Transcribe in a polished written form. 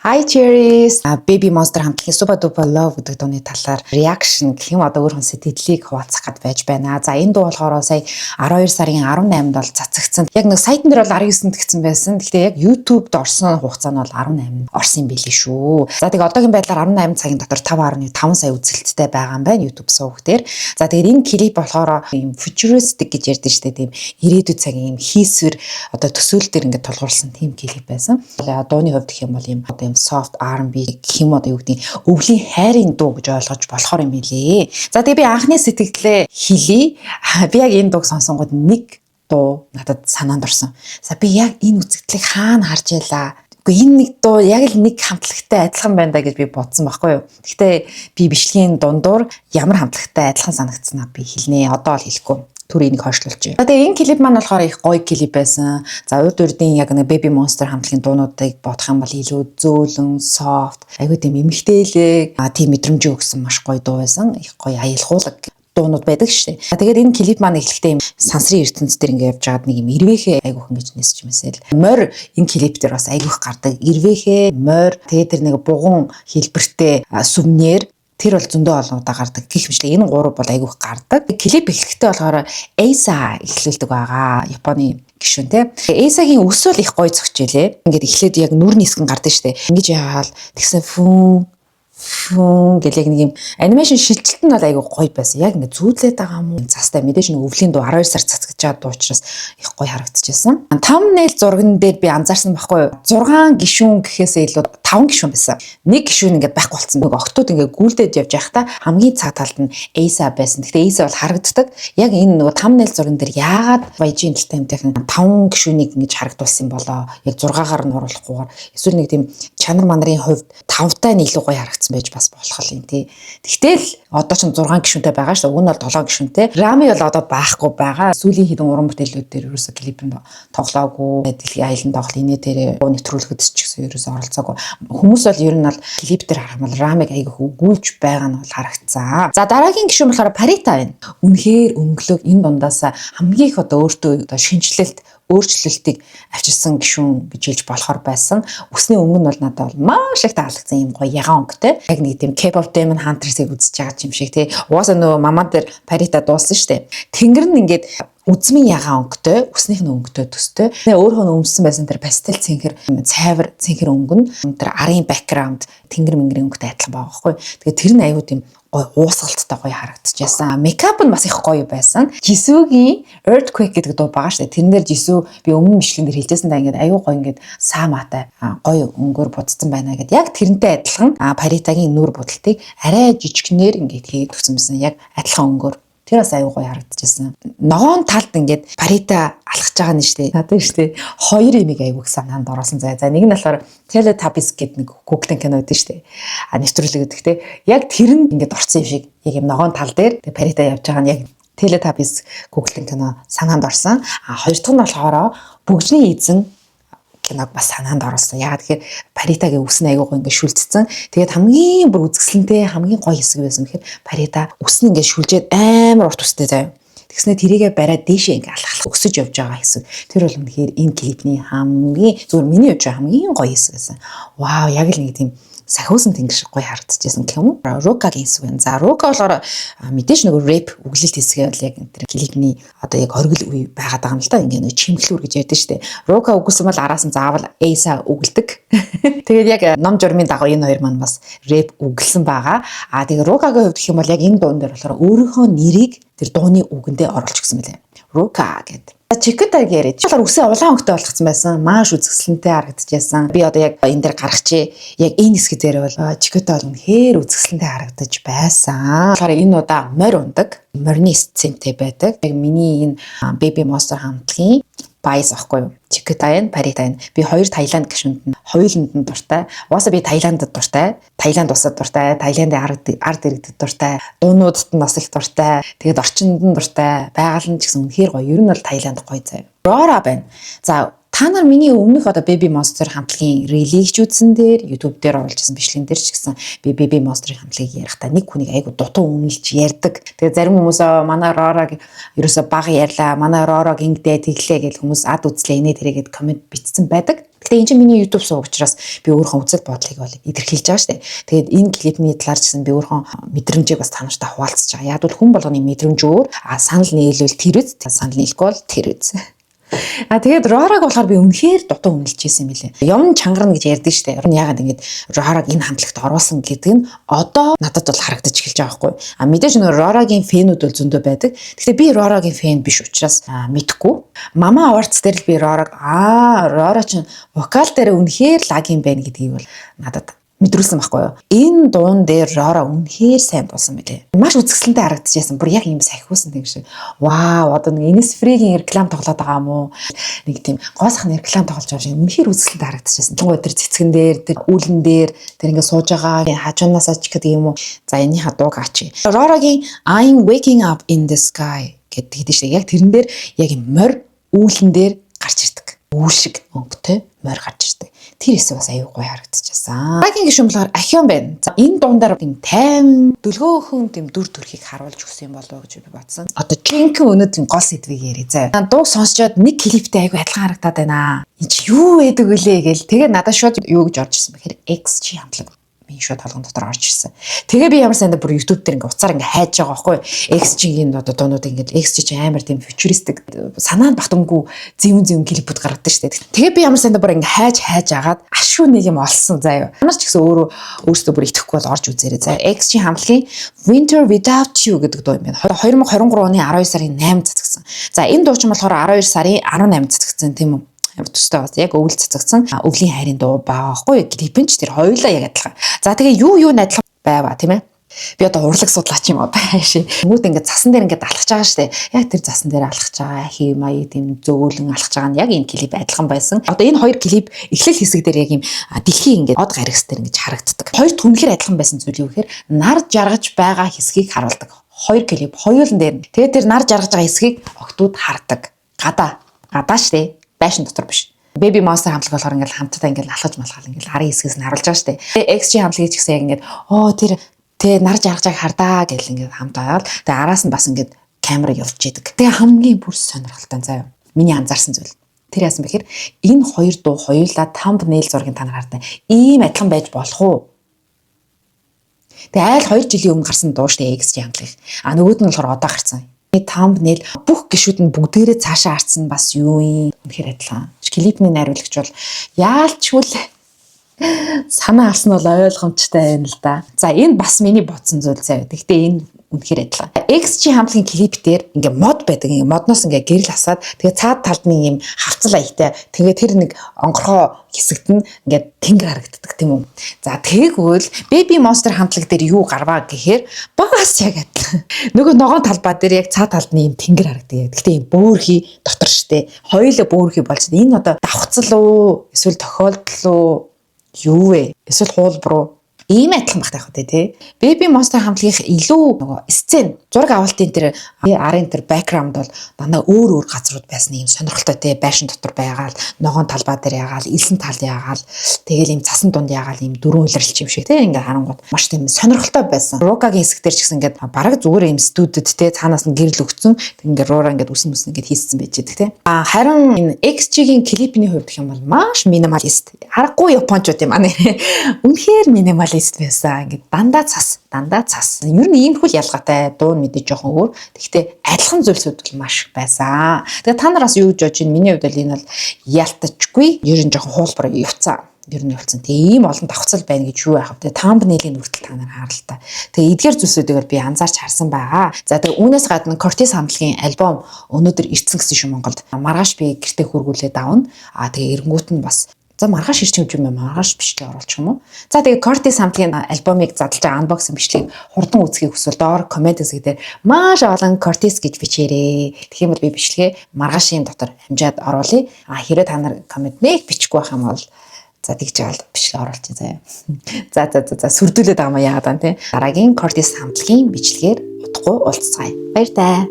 Hi Cherries. Baby Monster хамтлагийн Super Duper Love гэдэг дууны талаар reaction гэх юм өөр хүн сэтгэлийг хуваалцах гээд байж байна. За энэ дуу болохоор сая 12 сарын 18-нд бол цацагдсан. Яг нэг сайтн дээр бол 19-нд гисэн байсан. Гэхдээ яг YouTube-д орсон хугацаа нь бол 18-нд орсон юм билий шүү. За тэгээ одоогийн байдлаар 18 цагийн дотор 5.5 сая үзэлттэй байгаа юм байна YouTube сувг дээр. За тэгээд энэ клип болохоор юм futuristic гэж ярьдэн штэ тийм ирээдүйд цагийн юм хийсвэр одоо төсөөл дээр ингээд тулгуурласан тийм клип байсан. Дууны хувьд гэх юм бол юм одоо soft R&B гэх юм одоо юу гэдэг өвлийн хайрын дуу гэж ойлгож болохоор юм билээ. За тэгээ би анхны сэтгэлдээ хэлье. Би яг энэ дууг сонсонгод нэг дуу надад санаанд орсон. За би яг энэ үзэгдлийг хаана харж ялаа. Гэхдээ энэ нэг дуу яг л нэг хамтлагтай адилхан байна да гэж би бодсон байхгүй юу. Гэхдээ би бичлэгийн дундуур ямар хамтлагтай адилхан санагдсанаа би хэлнэ. Одоо л хэлэхгүй. Төрийг хойшлуулж. За тэгээ энэ клип маань болохоор их гоё клип байсан. За урд урдын яг нэг Baby Monster хамтлагийн дуунуудыг бодох юм бол илүү зөөлөн, soft, айгүй тийм эмэгтэйлэг, тийм мэдрэмж өгсөн маш гоё дуу байсан. Их гоё аялгуулаг дуунууд байдаг шүү дээ. Тэгээд энэ клип маань эхлэхдээ юм сансрын ертөнцийн дээр ингээд явж байгаад нэг юм ирвэхээ айгүйх ингэж нисэж мэсэл. Морь энэ клип дээр бас айгүйх гардаг. Ирвэхээ, морь, тэгээд тэр нэг бугун хэлбэртэй сүмнэр тэр бол зөндөө олон удаа гардаг. Гэх мэтлээ энэ гурав бол айгүйх гардаг. Клип эхлэхдээ болохоор Эйса эхлүүлдэг байгаа. Японы гишүүн те. Эйсагийн өсвөл их гоё зөгчээлээ. Ингээд эхлээд яг нүрийн хэсэг нь гардаг штэ. Ингэж яагаал тэгсэн гэл яг нэг юм анимашн шилжилт нь бол айгүй гоё байсан. Яг ингээд зүүдлээд байгаа юм уу? Застай мэдээж нэг өвлийн дуу 12 сар цацгаж байгаа дуу учраас их гоё харагдчихсан. Thumbnail зурган дээр би анзаарсан байхгүй юу? 6 гишүүн гэхээсээ илүү 5 гишүүн байсан. Нэг гишүүн ингээд байхгүй болсон. Нэг октод ингээд гүйлдээд явж байхдаа хамгийн цаа талд нь Эйса байсан. Гэхдээ Эйса бол харагддаг. Яг энэ нөгөө thumbnail зурган дээр яагаад YG Entertainment-ийн 5 гишүүнийг ингэж харагдуулсан болоо? Яг 6-аар нь оруулахгүйгээр эсвэл нэг тийм чанар манарын хувьд 5-тай нь илүү гоё харагдсан байж бас болох юм тий. Тэгтэл одоо ч 6 гишүүнтэй байгаа шүү. Уг нь бол 7 гишүүнтэй. Рами бол одоо баахгүй байгаа. Сүүлийн хэдэн уран бүтээлүүд дээр ерөөсө клипэнд тоглоогүй. Дэлхийн аялын тоглол инээ дээр нэвтрүүлэхэд ч гэсэн ерөөсө оролцоогүй. Хүмүүс бол ер нь бол клип дээр харах юм бол Рамиг айгүйх өгүүлж байгаа нь бол харагдсан. За дараагийн гишүүн болохоор Парита байна. Үнэхээр өнгөлөг энэ дундаас хамгийн их одоо өөртөө одоо өөрчлөлтийг авчирсан гишүүн гэж хэлж болохоор байсан. Үсний өнгө нь бол надад бол маш их таалагдсан юм гоё ягаан өнгөтэй. Яг нэг тийм K-pop Demon Hunters-ыг үзэж байгаа юм шиг тий. Угаасаа нөгөө мамаа дээр Парита дуулсан штэ. Тэнгэр нь ингээд үзмийн ягаан өнгөтэй, үснийх нь өнгөтэй төстэй. Өөрөө өмссөн байсан тэр пастел цэнхэр, цайвар цэнхэр өнгө нь тэр арын бэкграунд тэнгэр мэнгэрийн өнгөтэй адилхан байгаа байхгүй. Тэгээд тэр нь аюу тийм гоё уусгалттай гоё харагдчихсан. Мейкап нь бас их гоё байсан. Jisoo-гийн Earthquake гэдэг дуу байгаа шүү дээ. Тэрнээр Jisoo би өмнө бичлэгэн дээр хэлжсэн да ингээд аюу гоё ингээд саамаатай гоё өнгөөр будцсан байна гэдэг. Яг тэрнтэй адилхан Паритагийн нүур будалтыг арай жижигнэр ингээд хийгээд өгсөн байсан. Яг адилхан өнгөөр. Тэр бас аюу гоё харагдчихсан. Ногоон талд ингээд Парита алхаж байгаа нь штэ. Надад штэ хоёр имийг аюуг санаанд орсон. За нэг нь болохоор Teletubbies гэдэг нэг Google кино байдаг штэ. Нэвтрүүлэг гэдэг те. Яг тэр нь ингээд орсон юм шиг. Яг юм ногоон тал дээр Парита явж байгаа нь яг Teletubbies Google кино санаанд орсон. Хоёр дахь нь болохоор бүгжний эзэн киног бас санаанд оруулсан. Яагаад тэгэхээр Паритагийн үс нь аягүй гоё ингээд шүлцсэн. Тэгээд хамгийн бүр үзэсгэлэнтэй хамгийн гоё хэсэг байсан гэхээр Парита үс нь ингээд шүлжээд амар урт үстэй заяа. Тэгснэ тэрийгэ бариад дээшээ ингээд алхах өсөж явж байгаа хэсэг. Тэр бол үнэхээр энэ клипний хамгийн зөвхөн миний хувьд хамгийн гоё хэсэг байсан. Вау, яг л нэг тийм сахиусан тэнгэр шиг гоё харагдчихсан гэх юм уу? Рокагийн хэсэг байна. За Рока болохоор мэдээж нөгөө рэп үглэлт хэсгээ бол яг энэ клипний одоо яг оргил үе байгаад байгаа юм л да. Ингээ нэг чимхлүүр гэж ярьдэн штэ. Рока үгэлсэн бол араас нь заавал Эйса үгэлдэг. Тэгээд яг ном журмын дагуу энэ хоёр маань бас рэп үгэлсэн байгаа. Тэгээд Рокагийн хувьд гэх юм бол яг энэ дуун дээр болохоор өөрийнхөө нэрийг тэр дууны үгэндээ оруулж гисэн мэлээ. Рока гэдэг. Чикутаг яриад. Тэгэхээр үсээ улаан өнгөтэй болгоцсон байсан. Маш үзэсгэлэнтэй харагдчихсан. Би одоо яг энэ дээр гаргачих. Яг энэ хэсэг дээр бол Чикута бол үнэхээр үзэсгэлэнтэй харагдаж байсан. Тэгэхээр энэ удаа морь ундаг. Морины сцентэй байдаг. Яг миний энэ Baby Monster хамтлагийн Байс ахгүй юу? Чикута энэ, Парита энэ. Би хоёр Таиланд гишүүнд нь хоёуланд нь дуртай. Угаасаа би Таиландд дуртай. Таиланд улсад дуртай. Таиландын ард иргэдэд дуртай. Дуунуудад нь бас их дуртай. Тэгээд орчинд нь дуртай. Байгаль нь ч гэсэн үнэхээр гоё. Ер нь бол Таиланд гоё заяа. Рора байна. За Та нар миний өмнөх одоо Baby Monster хамтлагийн религч үзсэн дээр YouTube дээр оруулж ирсэн бичлэгэн дээр ч гэсэн би Baby Monster-ийн хамтлагийг ярихдаа нэг хүнийг айгу дутуу үнэлж ярьдаг. Тэгээ зарим хүмүүс манай Рораг ерөөсө бага ярьлаа, манай Ророг ингэдэ тэглээ гэж хүмүүс ад үзлээ инээ тэрэгэд комент бичсэн байдаг. Гэтэ энэ чинь миний YouTube сууг учраас би өөрийнхөө үзэл бодлыг бол илэрхийлж байгаа шүү дээ. Тэгээд энэ клипний талаар ч гэсэн би өөрийнхөө мэдрэмжийг бас та нартай хуваалцаж байгаа. Яг бол хүн болгоны мэдрэмж өөр, санал нийлвэл тэр үз, санал нийлэхгүй бол тэр үз. Тэгээд Рораг болохоор би үнэхээр дутуу үнэлж байсан юм билээ. Явн чангарна гэж ярьдэн штэ. Ягаад ингэж Рораг энэ хамтлагт оруулсан гэдэг нь одоо надад бол харагдаж эхэлж байгаа байхгүй. Мэдээж нөр Рорагийн фэнүүд бол зөндөө байдаг. Гэхдээ би Рорагийн фэн биш учраас мэдхгүй. Мама Awards дээр л би Рора чинь вокал дээр үнэхээр лаг юм байна гэдгийг бол надад мэдрүүлсэн байхгүй юу. Энэ дуун дээр Рора үнэхээр сайн дуусан билээ. Маш үзэсгэлэнтэй харагдчихсан. Бүр яг юм сахиусан тийм шиг. Вау, одоо нэг Innisfree-ийн реклам тоглоод байгаа юм уу? Нэг тийм гоо сахны реклам тоглож байгаа шиг үнэхээр үзэсгэлэнтэй харагдчихсан. Тэгвэл тэр цэцгэн дээр, тэр үүлэн дээр тэр ингээ сууж байгаа хажуунаасаа ч гэдэг юм уу. За энийхээ дууг ачи. Рорагийн I'm waking up in the sky гэдэг тийм шиг. Яг тэрэн дээр яг морь үүлэн дээр гарч ирдэг. Үүл шиг өнгөтэй морь гарч ирдэг. Тэр хэсэг бас аюу гоё харагдчихсан. Багийн гишүүн болохоор ахион байна. За энэ дундаар тийм тайван дөлгөөхөн тийм дүр төрхийг харуулж өгсөн юм болов уу гэж би бодсон. Одоо жинхэнэ өнөөдрийн гол сэдвийг ярив заа. Дууг сонсчоод нэг клиптэй аюу адилхан харагдаад байна. Энд чи юу байдаг вүлээ гээл. Тэгээ надад шууд юу гэж орж ирсэн бэхээр XG хамтлаг миний шууд толгон дотор орж ирсэн. Тэгээ би ямар сандаа бүр YouTube дээр ингээ уцаар ингээ хайж байгаа байхгүй. XG-ийн одоо дуунууд ингээ XG чи амар тийм фьючеристик санаанд багтамгүй зэвэн клипүүд гаргадаг шүү дээ. Тэгээ би ямар сандаа бүр ингээ хайж агаад ашгүй нэг юм олсон заяа. Ямар ч гэсэн өөрөөсөө бүр итгэхгүй бол орж үзээрэй заяа. XG хамтлагийн Winter Without You гэдэг дуу юм байна. 2023 оны 12 сарын 8 цацгсан. За энэ дуу чинь болохоор 12 сарын 18 цацгсан тийм үү? Амар төстэй бас яг өвөл цацгсан өвлийн хайрын дуу байгаа байхгүй клипэнч тэр хоёулаа яг адилхан. За тэгээ юу адилхан байва тийм ээ. Би одоо урлаг судлаач юм аа байши. Хүмүүс ингээд цасан дээр ингээд алхаж байгаа штэ. Яг тэр цасан дээр алхаж байгаа хий маяг тийм зөөлөн алхаж байгаа нь яг энэ клип адилхан байсан. Одоо энэ хоёр клип эхлэл хэсэг дээр яг юм дэлхийн ингээд од гарагс дээр ингэж харагддаг. Хоёр түнхээр адилхан байсан зүйл юу гэхээр нар жаргаж байгаа хэсгийг харуулдаг. Хоёр клип хоёулан дээр. Тэгээ тэр нар жаргаж байгаа хэсгийг октод хардаг. Гадаа штэ. Байшин дотор биш. Baby Monster хамтлаг болохоор ингээл хамтдаа ингээл алхаж малхал ингээл арын хэсгээс нь харуулж байгаа штэ. XG хамтлагийг ч гэсэн яг ингээд тэр нар жаргаж байгааг хардаа гэл ингээд хамт аваад тэгээ араас нь бас ингээд камера явж идэг. Тэгээ хамгийн бүр сонирхолтой заяа. Миний анзаарсан зүйл. Тэр яасан бэхээр энэ хоёр дуу хоёулаа thumbnail зургийн та нар хардаа ийм адилхан байж болох уу? Тэгээ айл 2 жилийн өмнө гарсан дуу штэ XG хамтлаг. Нөгөөд нь болохоор одоо гарсан. Thumbnail бүх гишүүд нь бүгдээрээ цаашаа харцсан бас юу юм үнэхээр адилхан. Клипний найруулагч бол яалчгүй санаа алсан бол ойлгомжтой байна л да. За энэ бас миний бодсон зүйл заяа. Гэхдээ энэ үнэхээр адилхан. XG хамтлагийн клип дээр ингээ мод байдаг. Ингээ модноос ингээ гэрэл хасаад тэгээ цаад талд нэг юм хавцал аятай. Тэгээ тэр нэг онгорхоо хэсэгт нь ингээ тэнгэр харагддаг тийм үү. За тэгээгвэл Baby Monster хамтлаг дээр юу гарваа гэхээр бас яг адилхан. Нөгөө ногоон талбай дээр яг цаад талд нь юм тэнгэр харагддаг. Гэхдээ юм бөөрхий дотор штэ. Хоёулаа бөөрхий болж энэ одоо давхцал уу эсвэл тохиолдол уу юу вэ? Эсвэл хуулбар уу? Ийм адилхан багтай хөө тий. Baby Monster хамтлагийнх илүү нөгөө сцен зураг авалтын тэр арын тэр бэкграунд бол дандаа өөр газрууд байсан юм сонирхолтой тий. Байшин дотор байгаал, ногоон талбай дээр ягаал, элсэн тал ягаал, тэгэл ийм цасан дунд ягаал ийм дөрвөн улирлч юм шиг тий. Ингээ харангууд маш тийм сонирхолтой байсан. Рогагийн хэсэг дээр ч гэсэн ингээд бараг зүгээр ийм студид тий цаанаас нь гэрэл өгцөн. Ингээ Рора ингээд үсэн ингээд хийсэн байж байдаг тий. Харин энэ XG-ийн клипний хувьд гэх юм бол маш минималист. Харахгүй японочууд юм аа нэ. Үнэхээр минималист байсан. Ингээд дандаа цас. Ер нь ийм хөл ялгаатай дуу мэдээ жоохон өөр. Гэхдээ адилхан зүйлсүүд бол маш байсан. Тэгээ та нараас юу гэж бодож байна? Миний хувьд бол энэ бол ялтачгүй. Ер нь жоохон хуулбар явцсан. Ер нь явцсан. Тэгээ ийм олон давхцал байна гэж юу яах вэ? Thumbnail-ийн хүртэл та нар харалтаа. Тэгээ эдгээр зүйлсүүдийг бол би анзаарч харсан байгаа. За тэгээ үүнээс гадна Cortez хамтлагийн альбом өнөөдөр ирсэн гэсэн шүү Монголд. Маргааш би гэртээ хургуулээд авна. Тэгээ эренгүүт нь бас за маргааш ирч юм маргааш бичлэг оруулах юм уу? За тэгээ Cortez хамтлагийн альбомыг задлж байгаа unboxing бичлэгийг хурдан үзхийг хүсвэл доор комент хэсэг дээр маш олон Cortez гэж бичээрэй. Тэгэх юм бол би бичлэгээ маргаашийн дотор хамжаад оруулъя. Хэрэг та нар комент нэг бичихгүй байх юм бол за тэгж аваад бичлэг оруулчих заяа. За сүрдүүлээд байгаа юм яагаад вэ? Дараагийн Cortez хамтлагийн бичлэгээр утгагүй уулзцгаая. Баяр таа.